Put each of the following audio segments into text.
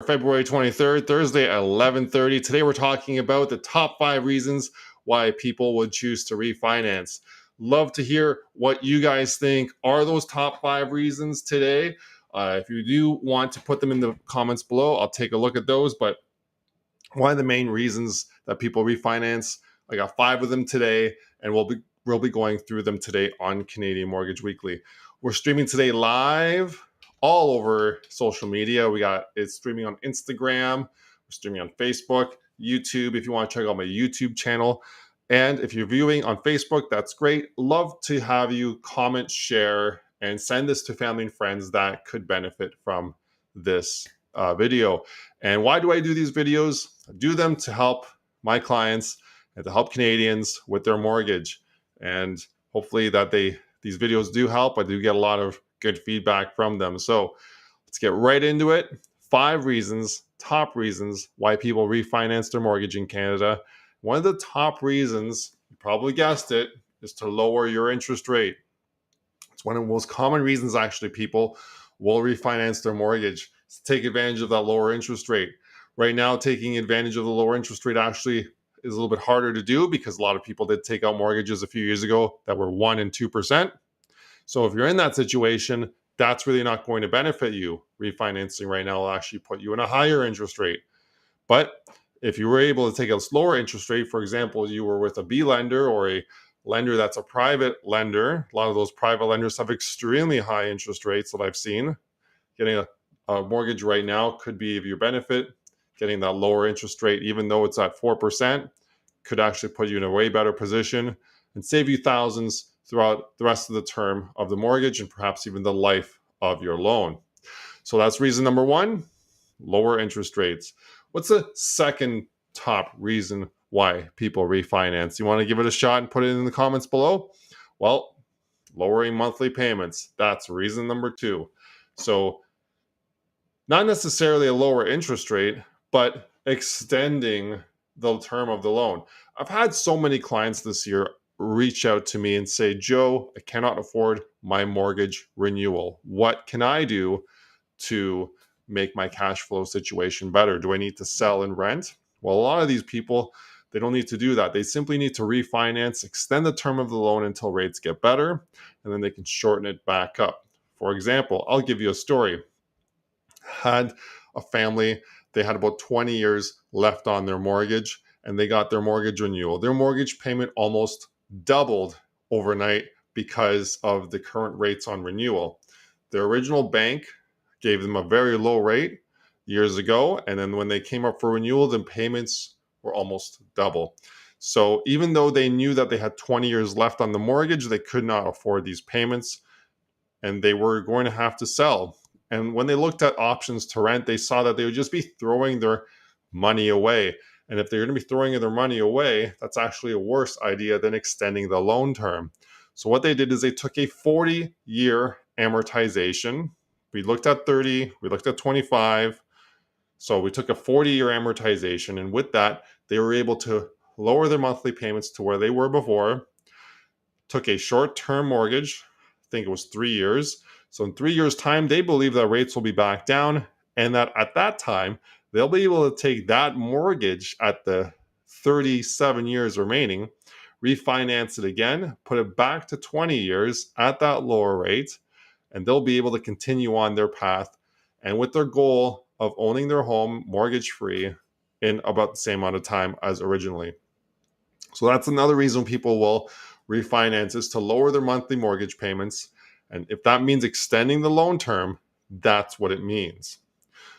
February 23rd, Thursday at 11:30. Today we're talking about the top 5 reasons why people would choose to refinance. Love to hear what you guys think are those top 5 reasons today. If you do want to put them in the comments below, I'll take a look at those. But one of the main reasons that people refinance, I got 5 of them today, and we'll be going through them today on Canadian Mortgage Weekly. We're streaming today live all over social media. It's streaming on Instagram, we're streaming on Facebook, YouTube, if you want to check out my YouTube channel. And if you're viewing on Facebook, that's great. Love to have you comment, share, and send this to family and friends that could benefit from this video. And why do I do these videos? I do them to help my clients and to help Canadians with their mortgage. And hopefully that these videos do help. I do get a lot of good feedback from them. So let's get right into it. 5 reasons, top reasons why people refinance their mortgage in Canada. One of the top reasons, you probably guessed it, is to lower your interest rate. It's one of the most common reasons actually people will refinance their mortgage, to take advantage of that lower interest rate. Right now, taking advantage of the lower interest rate actually is a little bit harder to do because a lot of people did take out mortgages a few years ago that were 1% and 2%. So if you're in that situation, that's really not going to benefit you. Refinancing right now will actually put you in a higher interest rate. But if you were able to take a slower interest rate, for example, you were with a B lender or a lender that's a private lender, a lot of those private lenders have extremely high interest rates that I've seen. Getting a mortgage right now could be of your benefit. Getting that lower interest rate, even though it's at 4%, could actually put you in a way better position and save you thousands throughout the rest of the term of the mortgage and perhaps even the life of your loan. So that's reason number 1, lower interest rates. What's the second top reason why people refinance? You want to give it a shot and put it in the comments below? Well, lowering monthly payments. That's reason number 2. So not necessarily a lower interest rate, but extending the term of the loan. I've had so many clients this year reach out to me and say, Joe, I cannot afford my mortgage renewal. What can I do to make my cash flow situation better? Do I need to sell and rent? Well, a lot of these people, they don't need to do that. They simply need to refinance, extend the term of the loan until rates get better, and then they can shorten it back up. For example, I'll give you a story. Had a family, they had about 20 years left on their mortgage, and they got their mortgage renewal. Their mortgage payment almost doubled overnight because of the current rates on renewal. Their original bank gave them a very low rate years ago, and then when they came up for renewal, the payments were almost double. So even though they knew that they had 20 years left on the mortgage, they could not afford these payments, and they were going to have to sell. And when they looked at options to rent, they saw that they would just be throwing their money away. And if they're going to be throwing their money away, that's actually a worse idea than extending the loan term. So what they did is they took a 40-year amortization. We looked at 30, we looked at 25. So we took a 40-year amortization. And with that, they were able to lower their monthly payments to where they were before. Took a short-term mortgage, I think it was 3 years. So in 3 years' time, they believe that rates will be back down, and that at that time, they'll be able to take that mortgage at the 37 years remaining, refinance it again, put it back to 20 years at that lower rate, and they'll be able to continue on their path and with their goal of owning their home mortgage-free in about the same amount of time as originally. So that's another reason people will refinance, is to lower their monthly mortgage payments. And if that means extending the loan term, that's what it means.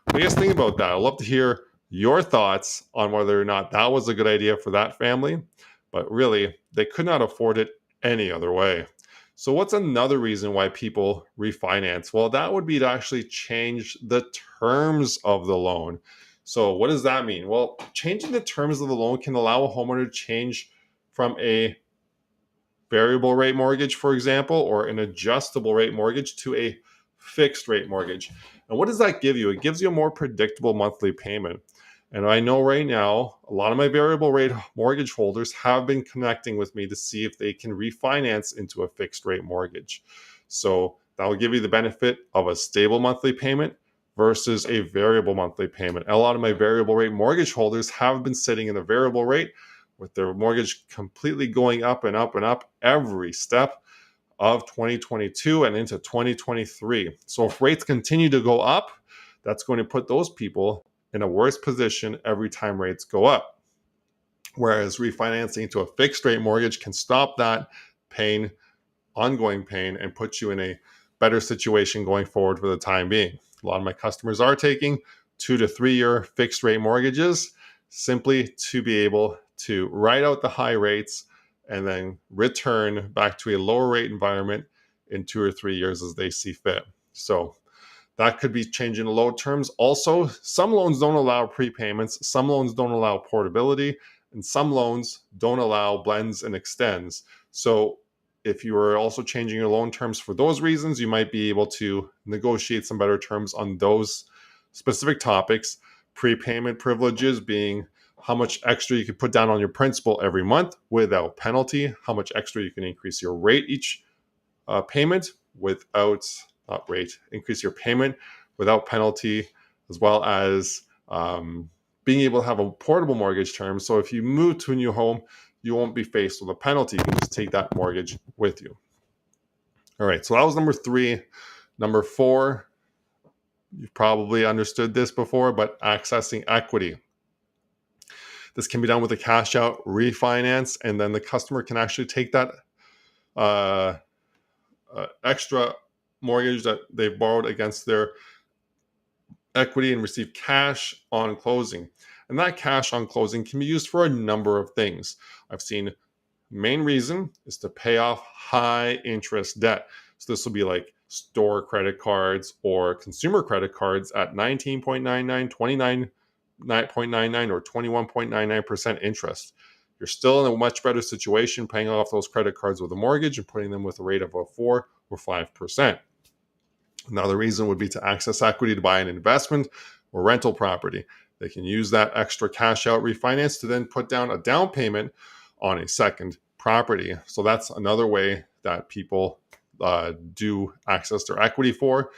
What do you guys think about that? I'd love to hear your thoughts on whether or not that was a good idea for that family. But really, they could not afford it any other way. So what's another reason why people refinance? Well, that would be to actually change the terms of the loan. So what does that mean? Well, changing the terms of the loan can allow a homeowner to change from a variable rate mortgage, for example, or an adjustable rate mortgage to a fixed rate mortgage. And what does that give you? It gives you a more predictable monthly payment. And I know right now, a lot of my variable rate mortgage holders have been connecting with me to see if they can refinance into a fixed rate mortgage. So that will give you the benefit of a stable monthly payment versus a variable monthly payment. A lot of my variable rate mortgage holders have been sitting in a variable rate with their mortgage completely going up and up and up every step of 2022 and into 2023. So if rates continue to go up, that's going to put those people in a worse position every time rates go up. Whereas refinancing to a fixed rate mortgage can stop that pain, ongoing pain, and put you in a better situation going forward for the time being. A lot of my customers are taking 2 to 3 year fixed rate mortgages simply to be able to ride out the high rates and then return back to a lower rate environment in 2 or 3 years as they see fit. So that could be changing the loan terms. Also, some loans don't allow prepayments, some loans don't allow portability, and some loans don't allow blends and extends. So if you are also changing your loan terms for those reasons, you might be able to negotiate some better terms on those specific topics. Prepayment privileges being how much extra you can put down on your principal every month without penalty, how much extra you can increase your rate each payment without, not rate, increase your payment without penalty, as well as being able to have a portable mortgage term. So if you move to a new home, you won't be faced with a penalty. You can just take that mortgage with you. All right, so that was number 3. Number 4, you've probably understood this before, but accessing equity. This can be done with a cash out refinance, and then the customer can actually take that extra mortgage that they've borrowed against their equity and receive cash on closing. And that cash on closing can be used for a number of things. I've seen main reason is to pay off high interest debt. So this will be like store credit cards or consumer credit cards at 19.99, 29.99, or 21.99% interest. You're still in a much better situation paying off those credit cards with a mortgage and putting them with a rate of a 4 or 5%. Another reason would be to access equity to buy an investment or rental property. They can use that extra cash out refinance to then put down a down payment on a second property. So that's another way that people do access their equity for.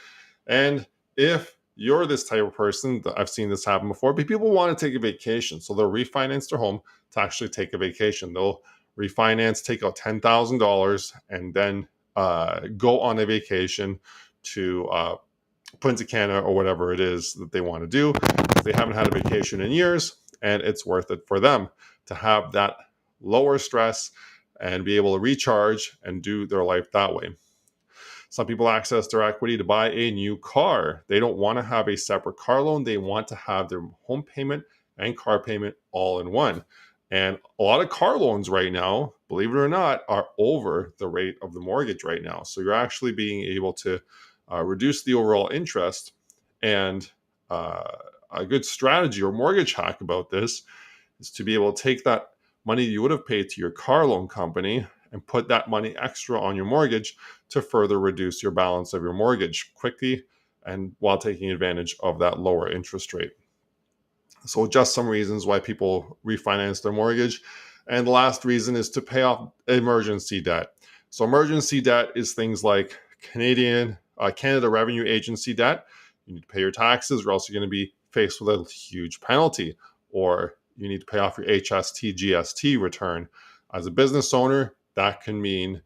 And if you're this type of person, I've seen this happen before, but people want to take a vacation. So they'll refinance their home to actually take a vacation. They'll refinance, take out $10,000, and then go on a vacation to Punta Cana or whatever it is that they want to do. They haven't had a vacation in years, and it's worth it for them to have that lower stress and be able to recharge and do their life that way. Some people access their equity to buy a new car. They don't want to have a separate car loan. They want to have their home payment and car payment all in one. And a lot of car loans right now, believe it or not, are over the rate of the mortgage right now. So you're actually being able to reduce the overall interest. And a good strategy or mortgage hack about this is to be able to take that money you would have paid to your car loan company and put that money extra on your mortgage to further reduce your balance of your mortgage quickly and while taking advantage of that lower interest rate. So just some reasons why people refinance their mortgage. And the last reason is to pay off emergency debt. So emergency debt is things like Canada Revenue Agency debt. You need to pay your taxes or else you're going to be faced with a huge penalty. Or you need to pay off your HST, GST return. As a business owner, that can mean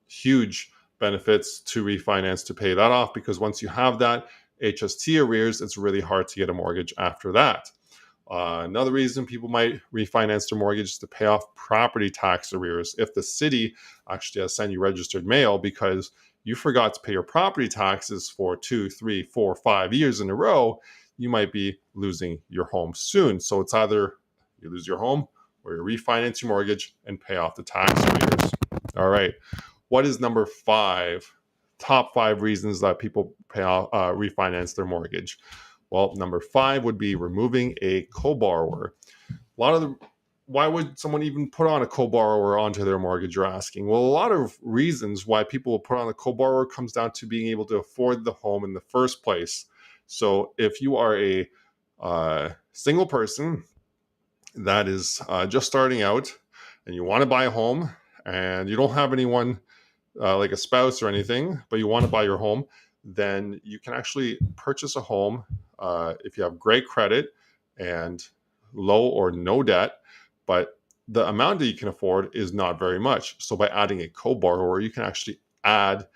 huge benefits to refinance to pay that off, because once you have that HST arrears, it's really hard to get a mortgage after that. Another reason people might refinance their mortgage is to pay off property tax arrears. If the city actually has sent you registered mail because you forgot to pay your property taxes for 2, 3, 4, 5 years in a row, you might be losing your home soon. So it's either you lose your home or you refinance your mortgage and pay off the tax arrears. All right. What is number 5? Top 5 reasons that people refinance their mortgage. Well, number 5 would be removing a co-borrower. Why would someone even put on a co-borrower onto their mortgage, you're asking? Well, a lot of reasons why people will put on a co-borrower comes down to being able to afford the home in the first place. So if you are a single person that is just starting out and you want to buy a home and you don't have anyone like a spouse or anything, but you want to buy your home, then you can actually purchase a home if you have great credit and low or no debt, but the amount that you can afford is not very much. So by adding a co-borrower, you can actually add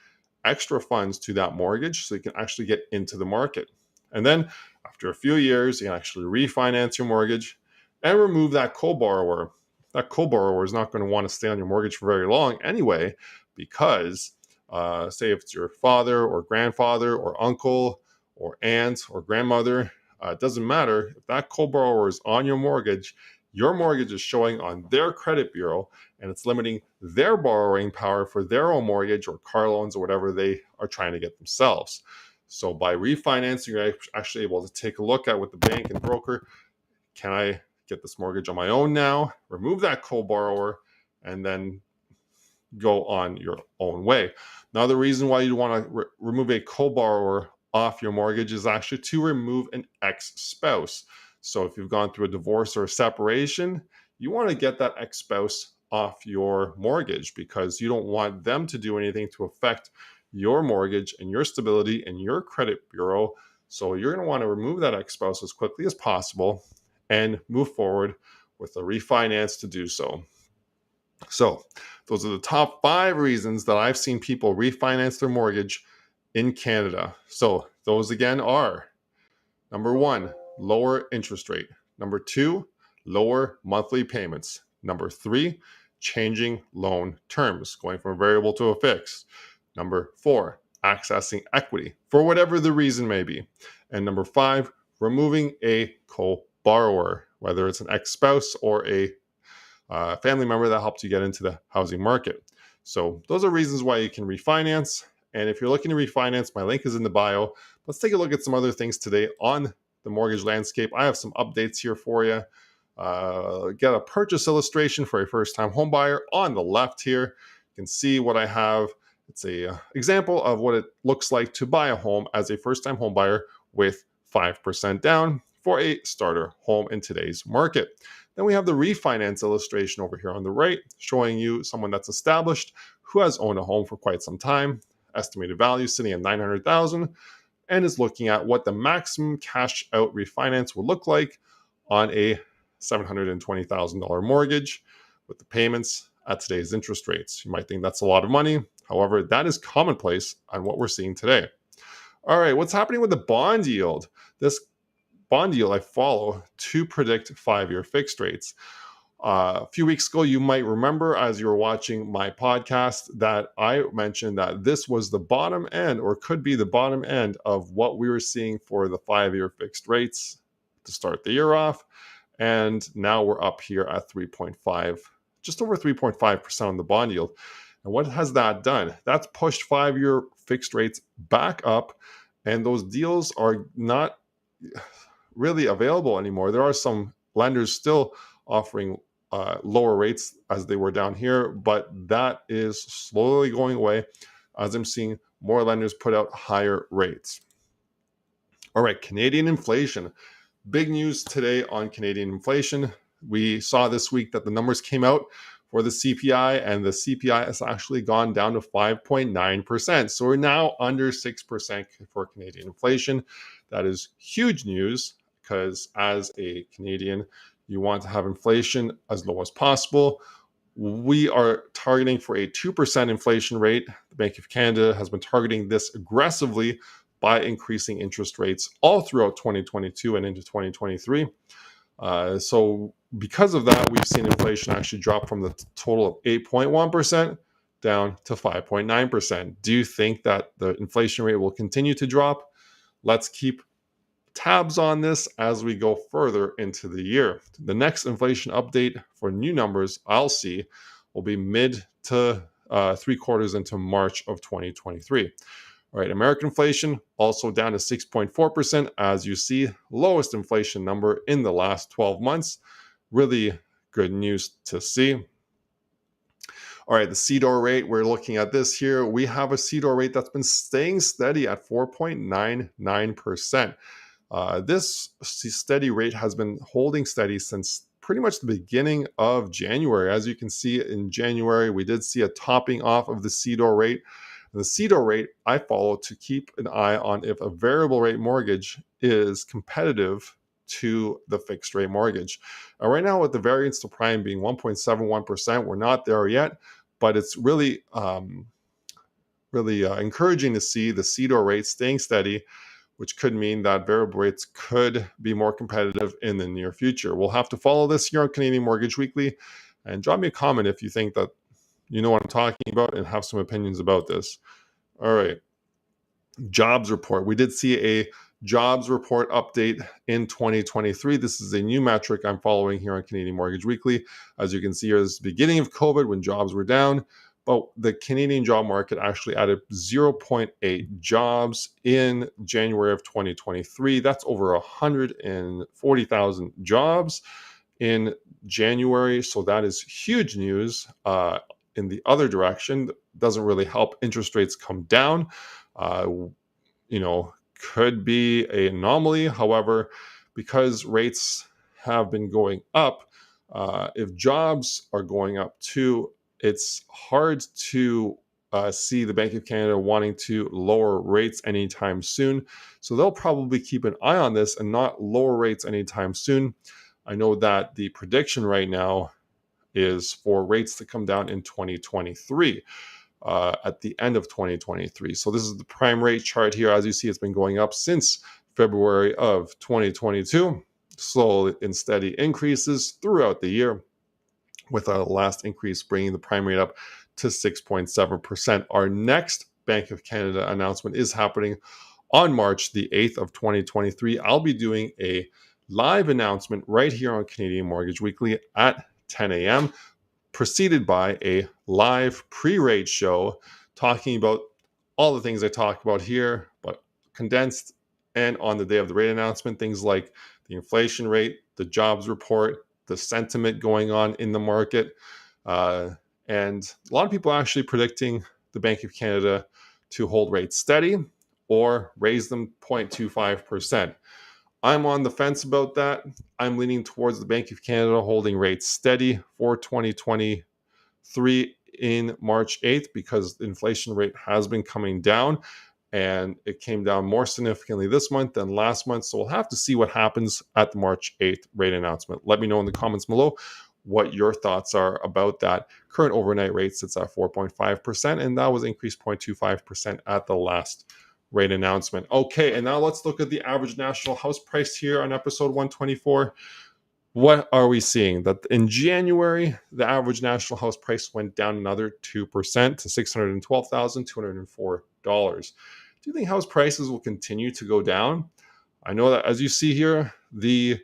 extra funds to that mortgage so you can actually get into the market. And then after a few years, you can actually refinance your mortgage and remove that co-borrower. That co-borrower is not going to want to stay on your mortgage for very long anyway, because say if it's your father or grandfather or uncle or aunt or grandmother, it doesn't matter. If that co-borrower is on your mortgage is showing on their credit bureau, and it's limiting their borrowing power for their own mortgage or car loans or whatever they are trying to get themselves. So by refinancing, you're actually able to take a look at with the bank and broker, can I get this mortgage on my own now, remove that co-borrower, and then go on your own way. Now, the reason why you want to remove a co-borrower off your mortgage is actually to remove an ex-spouse. So if you've gone through a divorce or a separation, you want to get that ex-spouse off your mortgage because you don't want them to do anything to affect your mortgage and your stability and your credit bureau. So you're going to want to remove that ex-spouse as quickly as possible and move forward with a refinance to do so. So those are the top 5 reasons that I've seen people refinance their mortgage in Canada. So those again are: number 1, lower interest rate; number 2, lower monthly payments; number 3, changing loan terms, going from a variable to a fixed; number 4, accessing equity for whatever the reason may be; and number 5, removing a co-borrower, whether it's an ex-spouse or a family member that helped you get into the housing market. So those are reasons why you can refinance. And if you're looking to refinance, my link is in the bio. Let's take a look at some other things today on the mortgage landscape. I have some updates here for you. Get a purchase illustration for a first-time home buyer on the left here. You can see what I have. It's a example of what it looks like to buy a home as a first-time home buyer with 5% down for a starter home in today's market. Then we have the refinance illustration over here on the right, showing you someone that's established who has owned a home for quite some time, estimated value sitting at $900,000, and is looking at what the maximum cash out refinance would look like on a $720,000 mortgage with the payments at today's interest rates. You might think that's a lot of money. However, that is commonplace on what we're seeing today. All right, what's happening with the bond yield? This bond yield I follow to predict 5-year fixed rates. A few weeks ago, you might remember as you were watching my podcast that I mentioned that this was the bottom end, or could be the bottom end, of what we were seeing for the 5-year fixed rates to start the year off. And now we're up here at 3.5, just over 3.5% on the bond yield. And what has that done? That's pushed 5-year fixed rates back up, and those deals are not really available anymore. There are some lenders still offering lower rates as they were down here, but that is slowly going away as I'm seeing more lenders put out higher rates. All right, Canadian inflation. Big news today on Canadian inflation. We saw this week that the numbers came out for the CPI, and the CPI has actually gone down to 5.9%. So we're now under 6% for Canadian inflation. That is huge news, because as a Canadian, you want to have inflation as low as possible. We are targeting for a 2% inflation rate. The Bank of Canada has been targeting this aggressively by increasing interest rates all throughout 2022 and into 2023. So because of that, we've seen inflation actually drop from the total of 8.1% down to 5.9%. Do you think that the inflation rate will continue to drop? Let's keep tabs on this as we go further into the year. The next inflation update for new numbers I'll see will be mid to 3/4 into March of 2023. All right, American inflation also down to 6.4%, as you see, lowest inflation number in the last 12 months. Really good news to see. All right, the CDOR rate, we're looking at this here. We have a CDOR rate that's been staying steady at 4.99%. This steady rate has been holding steady since pretty much the beginning of January. As you can see, in January, we did see a topping off of the CDOR rate, And the CDOR rate I follow to keep an eye on if a variable rate mortgage is competitive to the fixed rate mortgage. Right now, with the variance to prime being 1.71%, we're not there yet, but it's really encouraging to see the CDOR rate staying steady, which could mean that variable rates could be more competitive in the near future. We'll have to follow this here on Canadian Mortgage Weekly, and drop me a comment if you think that you know what I'm talking about and have some opinions about this. All right. Jobs report. We did see a jobs report update in 2023. This is a new metric I'm following here on Canadian Mortgage Weekly. As you can see here, this is the beginning of COVID when jobs were down, but the Canadian job market actually added 0.8 jobs in January of 2023. That's over 140,000 jobs in January. So that is huge news. In the other direction, doesn't really help interest rates come down. Could be an anomaly. However, because rates have been going up, if jobs are going up too, it's hard to see the Bank of Canada wanting to lower rates anytime soon. So they'll probably keep an eye on this and not lower rates anytime soon. I know that the prediction right now is for rates to come down in 2023, at the end of 2023. So this is the prime rate chart here. As you see, it's been going up since February of 2022, slow and steady increases throughout the year, with our last increase bringing the prime rate up to 6.7%. Our next Bank of Canada announcement is happening on March the 8th of 2023. I'll be doing a live announcement right here on Canadian Mortgage Weekly at 10 a.m., preceded by a live pre-rate show talking about all the things I talk about here, but condensed, and on the day of the rate announcement, things like the inflation rate, the jobs report, the sentiment going on in the market. And a lot of people are actually predicting the Bank of Canada to hold rates steady or raise them 0.25%. I'm on the fence about that. I'm leaning towards the Bank of Canada holding rates steady for 2023 in March 8th because the inflation rate has been coming down, and it came down more significantly this month than last month. So we'll have to see what happens at the March 8th rate announcement. Let me know in the comments below what your thoughts are about that. Current overnight rate sits at 4.5%, and that was increased 0.25% at the last rate announcement. Okay, and now let's look at the average national house price here on episode 124. What are we seeing? That in January, the average national house price went down another 2% to $612,204. Do you think house prices will continue to go down? I know that, as you see here, the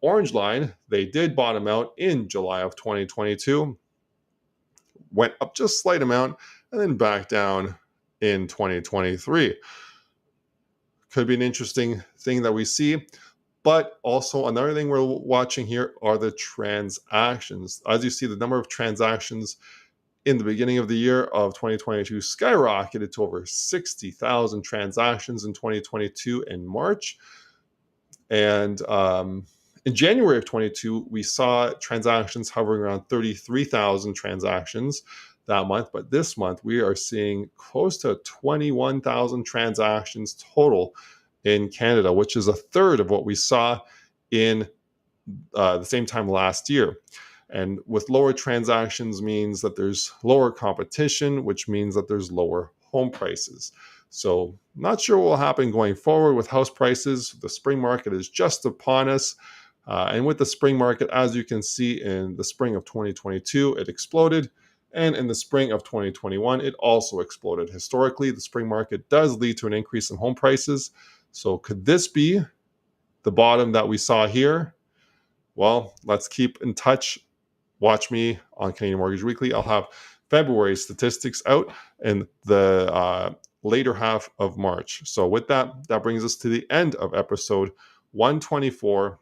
orange line, they did bottom out in July of 2022, went up just a slight amount, and then back down in 2023. Could be an interesting thing that we see. But also another thing we're watching here are the transactions. As you see, the number of transactions in the beginning of the year of 2022 skyrocketed to over 60,000 transactions in 2022 in March. And in January of 22, we saw transactions hovering around 33,000 transactions that month. But this month, we are seeing close to 21,000 transactions total in Canada, which is a third of what we saw in the same time last year. And with lower transactions means that there's lower competition, which means that there's lower home prices. So not sure what will happen going forward with house prices. The spring market is just upon us. And with the spring market, as you can see in the spring of 2022, it exploded. And in the spring of 2021, it also exploded. Historically, the spring market does lead to an increase in home prices. So could this be the bottom that we saw here? Well, let's keep in touch. Watch me on Canadian Mortgage Weekly. I'll have February statistics out in the later half of March. So with that, that brings us to the end of episode 124,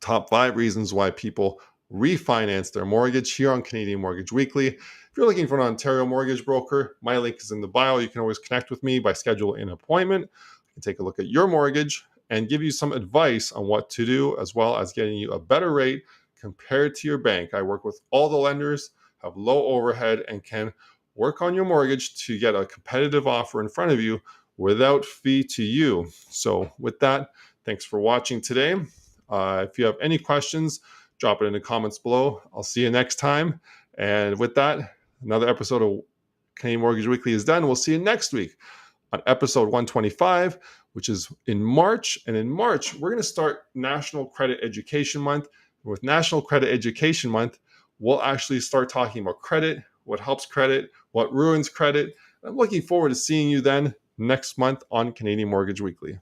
top 5 reasons why people refinance their mortgage here on Canadian Mortgage Weekly. If you're looking for an Ontario mortgage broker, my link is in the bio. You can always connect with me by scheduling an appointment. I can take a look at your mortgage and give you some advice on what to do, as well as getting you a better rate compared to your bank. I work with all the lenders, have low overhead, and can work on your mortgage to get a competitive offer in front of you without fee to you. So with that, thanks for watching today. If you have any questions, drop it in the comments below. I'll see you next time. And with that, another episode of Canadian Mortgage Weekly is done. We'll see you next week on episode 125, which is in March. And in March, we're going to start National Credit Education Month. With National Credit Education Month, we'll actually start talking about credit, what helps credit, what ruins credit. I'm looking forward to seeing you then next month on Canadian Mortgage Weekly.